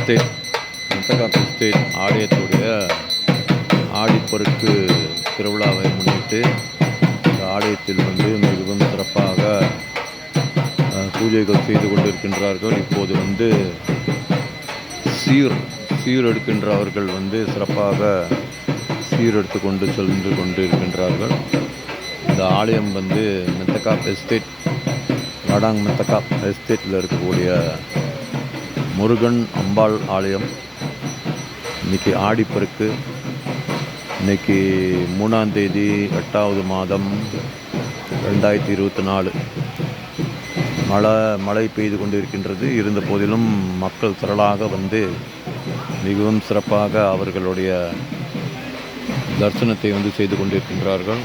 Estate மெத்தகாப் estate ஆலயத்துடைய Aadiperukku திருவிழாவை முன்னிட்டு இந்த ஆலயத்தில் மிகவும் சிறப்பாக பூஜைகள் செய்து கொண்டிருக்கின்றார்கள். இப்போது சீர் எடுக்கின்றவர்கள் சிறப்பாக சீரெடுத்து கொண்டு சென்று கொண்டு இருக்கின்றார்கள். இந்த ஆலயம் மெத்தகாப் எஸ்டேட் லாடாங் மெத்தகாப் எஸ்டேட்டில் இருக்கக்கூடிய முருகன் அம்பாள் ஆலயம். இன்றைக்கி ஆடிப்பெருக்கு, இன்றைக்கி 3ஆம் தேதி 8வது மாதம் 2024. மழை பெய்து கொண்டிருக்கின்றது. இருந்த போதிலும் மக்கள் திரளாக மிகவும் சிறப்பாக அவர்களுடைய தரிசனத்தை செய்து கொண்டிருக்கின்றார்கள்.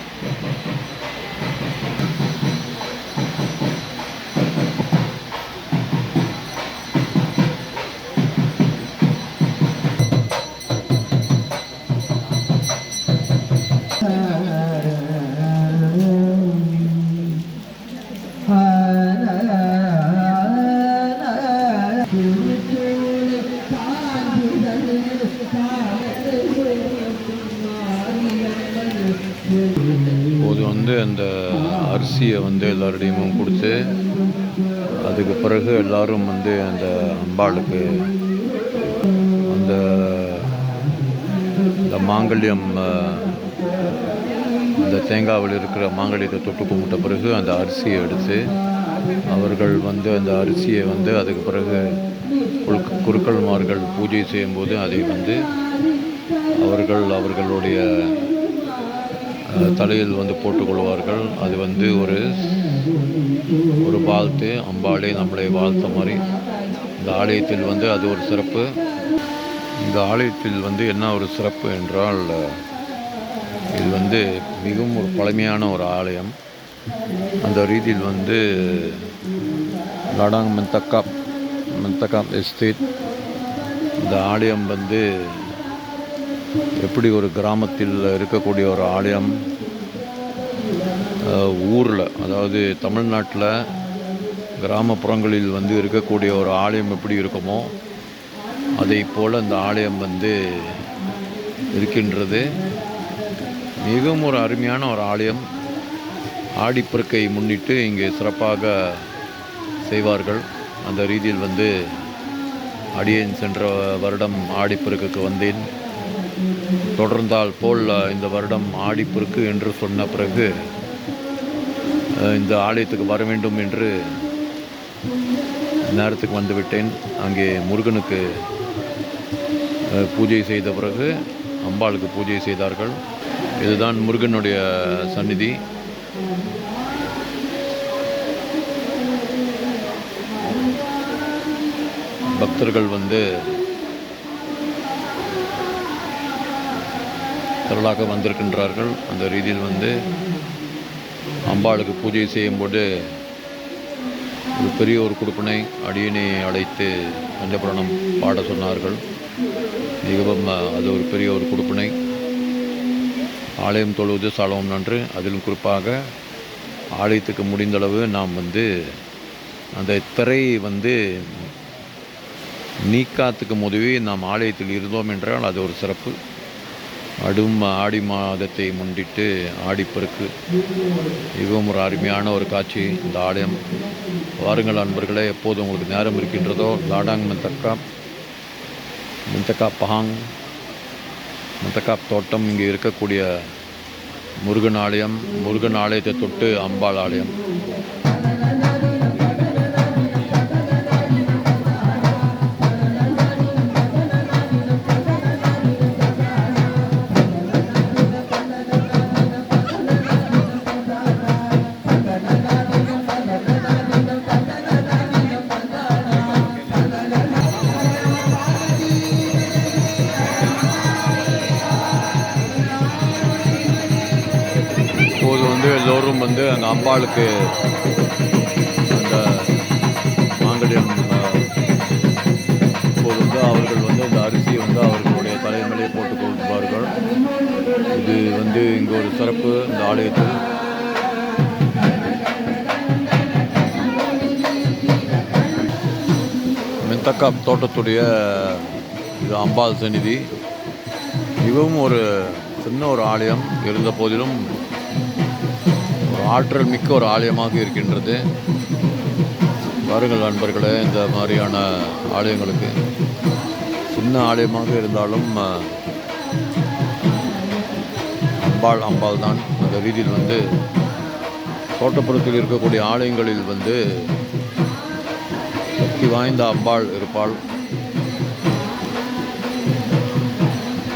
இப்போது அந்த அரிசியை எல்லாரிடையும் கொடுத்து அதுக்கு பிறகு எல்லாரும் அந்த அம்பாளுக்கு அந்த மாங்கல்யம், அந்த தேங்காவில் இருக்கிற மாங்கல்யத்தை தொட்டு கும்பிட்ட பிறகு அந்த அரிசியை எடுத்து அவர்கள் அந்த அரிசியை அதுக்கு பிறகு குருக்கள்மார்கள் பூஜை செய்யும்போது அதை அவர்களுடைய தலையில் போட்டுக்கொள்வார்கள். அது ஒரு வாழ்த்து, அம்பாளே நம்மளை வாழ்த்த மாதிரி. இந்த ஆலயத்தில் அது ஒரு சிறப்பு. இந்த ஆலயத்தில் என்ன ஒரு சிறப்பு என்றால், இது மிகவும் ஒரு பழமையான ஒரு ஆலயம். அந்த ரீதியில் லாடாங் மெத்தகாப் எஸ்டேட் இந்த ஆலயம் எப்படி ஒரு கிராமத்தில் இருக்கக்கூடிய ஒரு ஆலயம், ஊரில், அதாவது தமிழ்நாட்டில் கிராமப்புறங்களில் இருக்கக்கூடிய ஒரு ஆலயம் எப்படி இருக்குமோ அதை போல் அந்த ஆலயம் இருக்கின்றது. மிகவும் ஒரு அருமையான ஒரு ஆலயம். ஆடிப்பெருக்கை முன்னிட்டு இங்கே சிறப்பாக செய்வார்கள். அந்த ரீதியில் அடியேன் சென்ற வருடம் ஆடிப்பெருக்குக்கு வந்தேன். தொடர்ந்தால் போல் இந்த வருடம் ஆடிப்பெருக்கு என்று சொன்ன பிறகு இந்த ஆலயத்துக்கு வர வேண்டும் என்று நேரத்துக்கு வந்துவிட்டேன். அங்கே முருகனுக்கு பூஜை செய்த பிறகு அம்பாளுக்கு பூஜை செய்தார்கள். இதுதான் முருகனுடைய சந்நிதி. பக்தர்கள் திரளாக வந்திருக்கின்றார்கள். அந்த ரீதியில் அம்பாளுக்கு பூஜை செய்யும்போது ஒரு பெரிய ஒரு கொடுப்பினை அடியனை அழைத்து பஞ்சபுராணம் பாட சொன்னார்கள். மிகவும் அது ஒரு பெரிய ஒரு கொடுப்பினை. ஆலயம் தொழுவது சாலவும் நன்று. அதிலும் குறிப்பாக ஆலயத்துக்கு முடிந்தளவு நாம் அந்த திரையை நீக்காத்துக்கு உதவி நாம் ஆலயத்தில் இருந்தோம் என்றால் அது ஒரு சிறப்பு. ஆடி மாதத்தை முன்னிட்டு ஆடிப்பெருக்கு மிகவும் ஒரு அருமையான ஒரு காட்சி இந்த ஆலயம். வாருங்கள் அன்பர்களே, எப்போது உங்களுக்கு நேரம் இருக்கின்றதோ லாடாங் மெத்தகாப் பஹாங் மெத்தகாப் தோட்டம், இங்கே இருக்கக்கூடிய முருகன் ஆலயம், முருகன் ஆலயத்தை தொட்டு அம்பாள் ஆலயம். இப்போது எல்லோரும் அந்த அம்பாளுக்கு அந்த மாங்கல்யம், இப்போது அவர்கள் அந்த அரிசியை அவர்களுடைய தலைமையிலே போட்டுக் கொள்வார்கள். இது இங்கே ஒரு சிறப்பு இந்த ஆலயத்தில். மெத்தகாப் தோட்டத்துடைய இது அம்பாள் சந்நிதி. மிகவும் ஒரு சின்ன ஒரு ஆலயம் இருந்த போதிலும் ஒரு ஆற்றல் மிக்க ஒரு ஆலயமாக இருக்கின்றது. வாருங்கள் நண்பர்களே, இந்த மாதிரியான ஆலயங்களுக்கு சின்ன ஆலயமாக இருந்தாலும் அம்பாள் தான். அந்த ரீதியில் தோட்டப்புறத்தில் இருக்கக்கூடிய ஆலயங்களில் சக்தி வாய்ந்த அம்பாள் இருப்பாள்.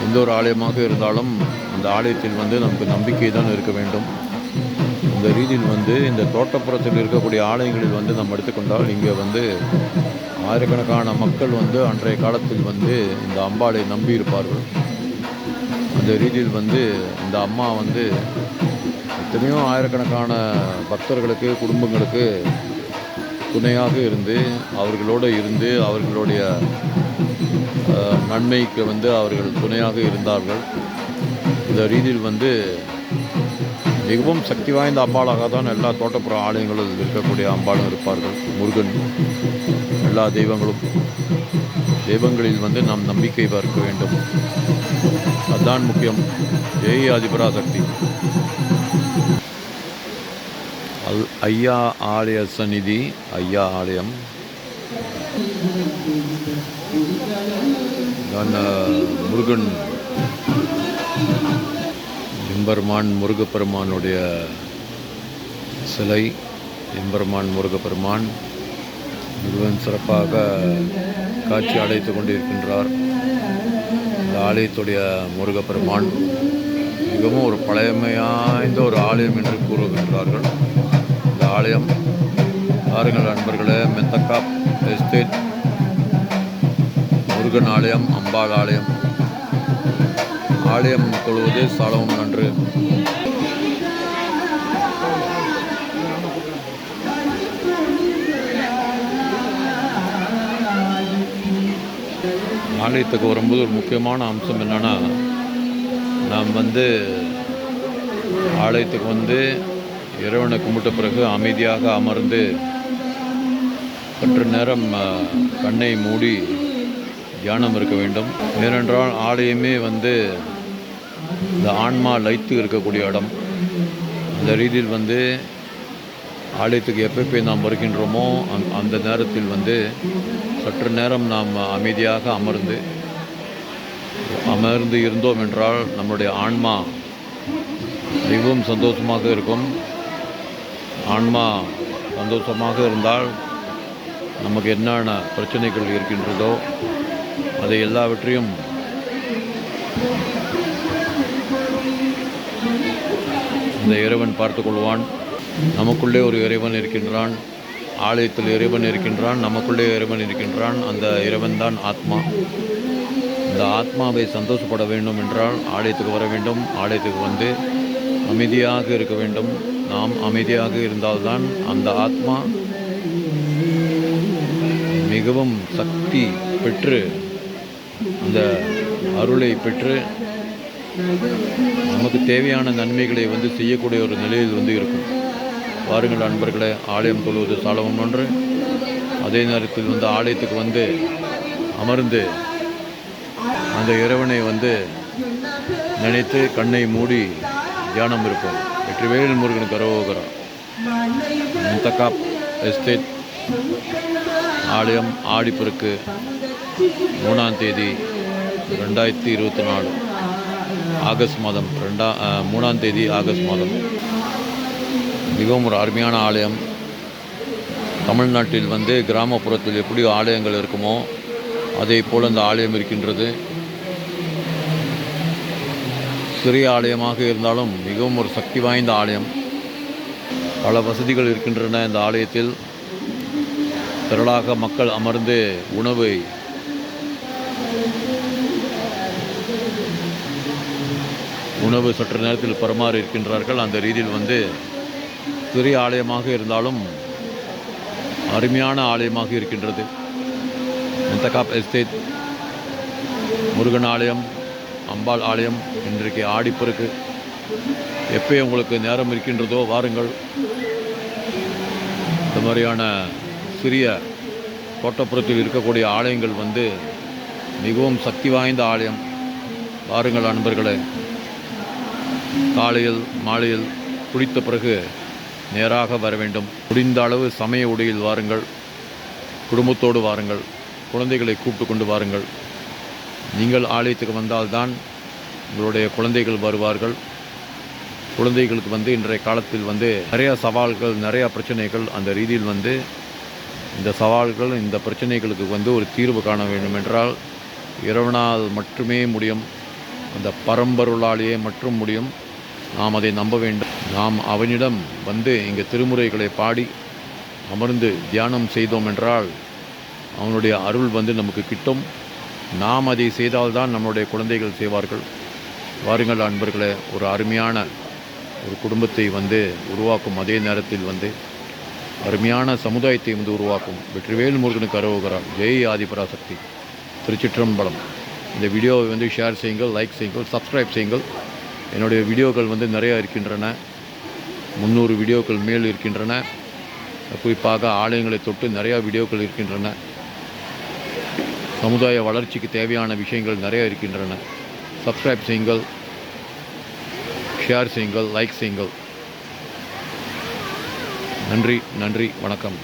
எந்த ஒரு ஆலயமாக இருந்தாலும் அந்த ஆலயத்தில் நமக்கு நம்பிக்கை தான் இருக்க வேண்டும். இந்த ரீதியில் இந்த தோட்டப்புறத்தில் இருக்கக்கூடிய ஆலயங்களில் நம்ம எடுத்துக்கொண்டால் இங்கே ஆயிரக்கணக்கான மக்கள் அன்றைய காலத்தில் இந்த அம்பாளை நம்பி இருப்பார்கள். அந்த ரீதியில் இந்த அம்மா எத்தனையோ ஆயிரக்கணக்கான பக்தர்களுக்கு, குடும்பங்களுக்கு துணையாக இருந்து அவர்களுடைய நன்மைக்கு அவர்கள் துணையாக இருந்தார்கள். இந்த ரீதியில் மிகவும் சக்தி வாய்ந்த அம்பாளாக தான் எல்லா தோட்டப்புற ஆலயங்களில் இருக்கக்கூடிய அம்பாளும் இருப்பார்கள். முருகன், எல்லா தெய்வங்களில் நாம் நம்பிக்கை பார்க்க வேண்டும். அதுதான் முக்கியம். ஜெய் ஆதிபராசக்தி. ஐயா ஆலய சந்நிதி, ஐயா ஆலயம். முருகன் எம்பெருமான் முருகப்பெருமானுடைய சிலை. எம்பெருமான் முருகப்பெருமான் மிகவும் சிறப்பாக காட்சி அடைத்து கொண்டிருக்கின்றார். இந்த ஆலயத்துடைய முருகப்பெருமான் மிகவும் ஒரு பழமையாய்ந்த ஒரு ஆலயம் என்று கூறுகின்றார்கள். இந்த ஆலயம் பாருங்கள் நண்பர்களே, மெத்தக்காப் எஸ்டேட் முருகன் ஆலயம், அம்பாள் ஆலயம். ஆலயம் தொழுவது சாலவும் நன்று. ஆலயத்துக்கு வரும்போது ஒரு முக்கியமான அம்சம் என்னென்னா, நாம் ஆலயத்துக்கு இறைவனை கும்பிட்ட பிறகு அமைதியாக அமர்ந்து சற்று நேரம் கண்ணை மூடி தியானம் இருக்க வேண்டும். ஏனென்றால் ஆலயமே இந்த ஆன்மா லைத்து இருக்கக்கூடிய இடம். அந்த ரீதியில் ஆலயத்துக்கு எப்போ நாம் வருகின்றோமோ அந்த நேரத்தில் சற்று நேரம் நாம் அமைதியாக அமர்ந்து இருந்தோம் என்றால் நம்முடைய ஆன்மா மிகவும் சந்தோஷமாக இருக்கும். ஆன்மா சந்தோஷமாக இருந்தால் நமக்கு என்னென்ன பிரச்சனைகள் இருக்கின்றதோ அதை எல்லாவற்றையும் இந்த இறைவன் பார்த்து கொள்வான். நமக்குள்ளே ஒரு இறைவன் இருக்கின்றான். ஆலயத்தில் இறைவன் இருக்கின்றான், நமக்குள்ளே இறைவன் இருக்கின்றான். அந்த இறைவன் தான் ஆத்மா. இந்த ஆத்மாவை சந்தோஷப்பட வேண்டும் என்றால் ஆலயத்துக்கு வர வேண்டும். ஆலயத்துக்கு அமைதியாக இருக்க வேண்டும். நாம் அமைதியாக இருந்தால்தான் அந்த ஆத்மா மிகவும் சக்தி பெற்று, அந்த அருளை பெற்று நமக்கு தேவையான நன்மைகளை செய்யக்கூடிய ஒரு நிலையில் இருக்கும். வாருங்கள் நண்பர்களே, ஆலயம் தொழுவது சாலவும் ஒன்று. அதே நேரத்தில் ஆலயத்துக்கு அமர்ந்து அந்த இறைவனை நினைத்து கண்ணை மூடி தியானம் இருப்போம். வெற்றிவேல் முருகனுக்கு அரோகரா. மெத்தக்காப் எஸ்டேட் ஆலயம் ஆடிப்பெருக்கு 3ஆம் தேதி 2024 ஆகஸ்ட் மாதம் 3ஆம் தேதி ஆகஸ்ட் மாதம். மிகவும் ஒரு அருமையான ஆலயம். தமிழ்நாட்டில் கிராமப்புறத்தில் எப்படி ஆலயங்கள் இருக்குமோ அதே போல் இந்த ஆலயம் இருக்கின்றது. சிறிய ஆலயமாக இருந்தாலும் மிகவும் ஒரு சக்தி வாய்ந்த ஆலயம். பல வசதிகள் இருக்கின்றன இந்த ஆலயத்தில். திரளாக மக்கள் அமர்ந்து உணவு சற்று நேரத்தில் பரிமாறி இருக்கின்றார்கள். அந்த ரீதியில் சிறிய ஆலயமாக இருந்தாலும் அருமையான ஆலயமாக இருக்கின்றது. மெத்தக்காப் எஸ்டேட் முருகன் ஆலயம், அம்பாள் ஆலயம். இன்றைக்கு ஆடிப்பெருக்கு. எப்போ உங்களுக்கு நேரம் இருக்கின்றதோ வாருங்கள். இந்த மாதிரியான சிறிய தோட்டப்புறத்தில் இருக்கக்கூடிய ஆலயங்கள் மிகவும் சக்தி வாய்ந்த ஆலயம். வாருங்கள் அன்பர்களே, காலையில் மாலையில் குளித்த பிறகு நேராக வர வேண்டும். முடிந்த அளவு சமய உடையில் வாருங்கள், குடும்பத்தோடு வாருங்கள், குழந்தைகளை கூப்பிட்டு கொண்டு வாருங்கள். நீங்கள் ஆலயத்துக்கு வந்தால்தான் உங்களுடைய குழந்தைகள் வருவார்கள். குழந்தைகளுக்கு இன்றைய காலத்தில் நிறையா சவால்கள், நிறையா பிரச்சனைகள். அந்த ரீதியில் இந்த சவால்கள், இந்த பிரச்சனைகளுக்கு ஒரு தீர்வு காண வேண்டும் என்றால் இறைவனால் மட்டுமே முடியும். அந்த பரம்பொருளாலேயே மட்டும் முடியும். நாம் அதை நம்ப வேண்டும். நாம் அவனிடம் இங்கே திருமுறைகளை பாடி அமர்ந்து தியானம் செய்தோம் என்றால் அவனுடைய அருள் நமக்கு கிட்டும். நாம் அதை செய்தால்தான் நம்முடைய குழந்தைகள் செய்வார்கள். வாருங்கள் அன்பர்களே, ஒரு அருமையான ஒரு குடும்பத்தை உருவாக்கும். அதே நேரத்தில் அருமையான சமுதாயத்தை உருவாக்கும். வெற்றிவேல் முருகனுக்கு அரோகரா. ஜெய் ஆதிபராசக்தி. திருச்சிற்றம்பலம். இந்த வீடியோவை ஷேர் செய்யுங்கள், லைக் செய்யுங்கள், சப்ஸ்கிரைப் செய்யுங்கள். என்னுடைய வீடியோக்கள் நிறையா இருக்கின்றன. 300 வீடியோக்கள் மேல் இருக்கின்றன. குறிப்பாக ஆலயங்களை தொட்டு நிறையா வீடியோக்கள் இருக்கின்றன. சமுதாய வளர்ச்சிக்கு தேவையான விஷயங்கள் நிறையா இருக்கின்றன. சப்ஸ்கிரைப் செய்யுங்கள், ஷேர் செய்யுங்கள், லைக் செய்யுங்கள். நன்றி, நன்றி, வணக்கம்.